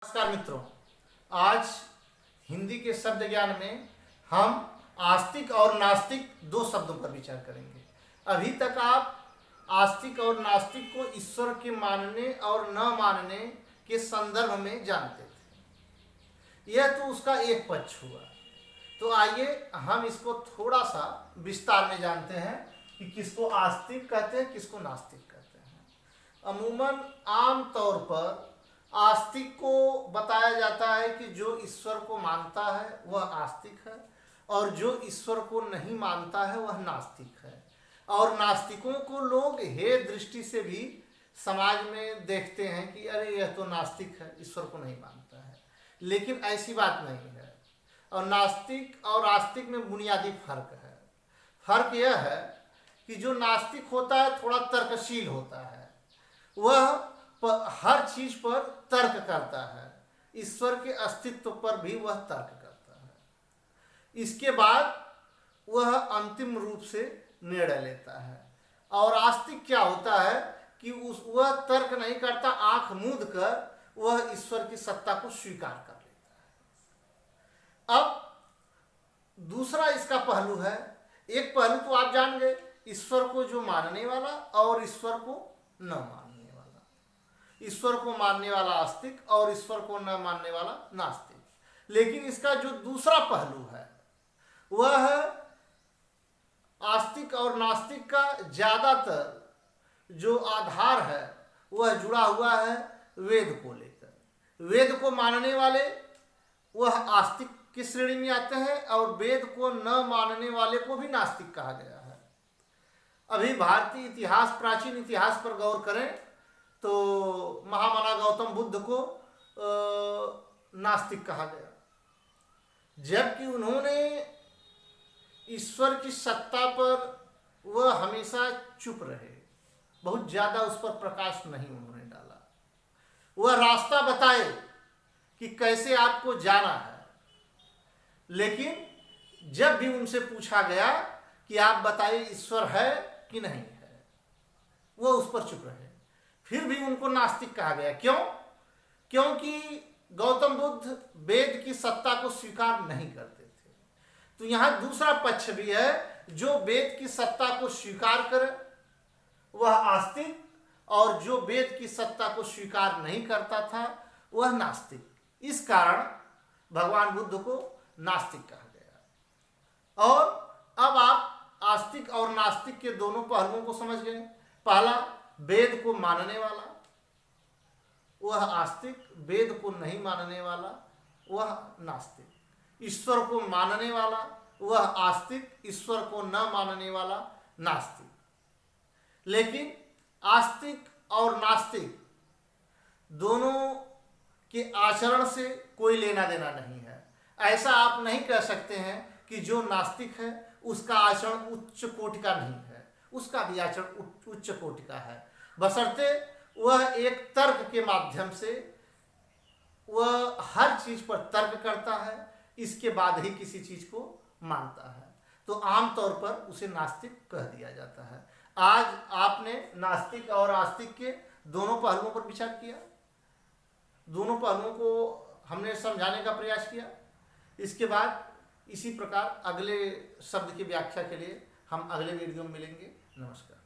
नमस्कार मित्रों, आज हिंदी के शब्द ज्ञान में हम आस्तिक और नास्तिक दो शब्दों पर विचार करेंगे। अभी तक आप आस्तिक और नास्तिक को ईश्वर के मानने और न मानने के संदर्भ में जानते थे। यह तो उसका एक पक्ष हुआ। तो आइए हम इसको थोड़ा सा विस्तार में जानते हैं कि किसको आस्तिक कहते हैं, किसको नास्तिक कहते हैं। अमूमन आम तौर पर आस्तिक को बताया जाता है कि जो ईश्वर को मानता है वह आस्तिक है और जो ईश्वर को नहीं मानता है वह नास्तिक है। और नास्तिकों को लोग हे दृष्टि से भी समाज में देखते हैं कि अरे यह तो नास्तिक है, ईश्वर को नहीं मानता है। लेकिन ऐसी बात नहीं है। और नास्तिक और आस्तिक में बुनियादी फर्क है। फर्क यह है कि जो नास्तिक होता है थोड़ा तर्कशील होता है, वह हर चीज पर तर्क करता है, ईश्वर के अस्तित्व पर भी वह तर्क करता है। इसके बाद वह अंतिम रूप से निर्णय लेता है। और आस्तिक क्या होता है कि वह तर्क नहीं करता, आंख मूंद कर वह ईश्वर की सत्ता को स्वीकार कर लेता है। अब दूसरा इसका पहलू है। एक पहलू तो आप जान गए, ईश्वर को जो मानने वाला और ईश्वर को न मानने वाला। ईश्वर को मानने वाला आस्तिक और ईश्वर को न मानने वाला नास्तिक। लेकिन इसका जो दूसरा पहलू है वह है आस्तिक और नास्तिक का ज्यादातर जो आधार है वह जुड़ा हुआ है वेद को लेकर। वेद को मानने वाले वह आस्तिक की श्रेणी में आते हैं और वेद को न मानने वाले को भी नास्तिक कहा गया है। अभी भारतीय इतिहास, प्राचीन इतिहास पर गौर करें तो महामना गौतम बुद्ध को नास्तिक कहा गया, जबकि उन्होंने ईश्वर की सत्ता पर वह हमेशा चुप रहे, बहुत ज्यादा उस पर प्रकाश नहीं उन्होंने डाला। वह रास्ता बताए कि कैसे आपको जाना है, लेकिन जब भी उनसे पूछा गया कि आप बताइए ईश्वर है कि नहीं है, वह उस पर चुप रहे। फिर भी उनको नास्तिक कहा गया। क्यों? क्योंकि गौतम बुद्ध वेद की सत्ता को स्वीकार नहीं करते थे। तो यहां दूसरा पक्ष भी है, जो वेद की सत्ता को स्वीकार करे वह आस्तिक, और जो वेद की सत्ता को स्वीकार नहीं करता था वह नास्तिक। इस कारण भगवान बुद्ध को नास्तिक कहा गया। और अब आप आस्तिक और नास्तिक के दोनों पहलुओं को समझ गए। पहला, वेद को मानने वाला वह आस्तिक, वेद को नहीं मानने वाला वह नास्तिक। ईश्वर को मानने वाला वह आस्तिक, ईश्वर को न मानने वाला नास्तिक। लेकिन आस्तिक और नास्तिक दोनों के आचरण से कोई लेना देना नहीं है। ऐसा आप नहीं कह सकते हैं कि जो नास्तिक है उसका आचरण उच्च कोटि का नहीं है, उसका भी आचरण उच्च कोटि का है, बशर्ते वह एक तर्क के माध्यम से वह हर चीज पर तर्क करता है, इसके बाद ही किसी चीज को मानता है। तो आमतौर पर उसे नास्तिक कह दिया जाता है। आज आपने नास्तिक और आस्तिक के दोनों पहलुओं पर विचार किया, दोनों पहलुओं को हमने समझाने का प्रयास किया। इसके बाद इसी प्रकार अगले शब्द की व्याख्या के लिए हम अगले वीडियो में मिलेंगे। नमस्कार।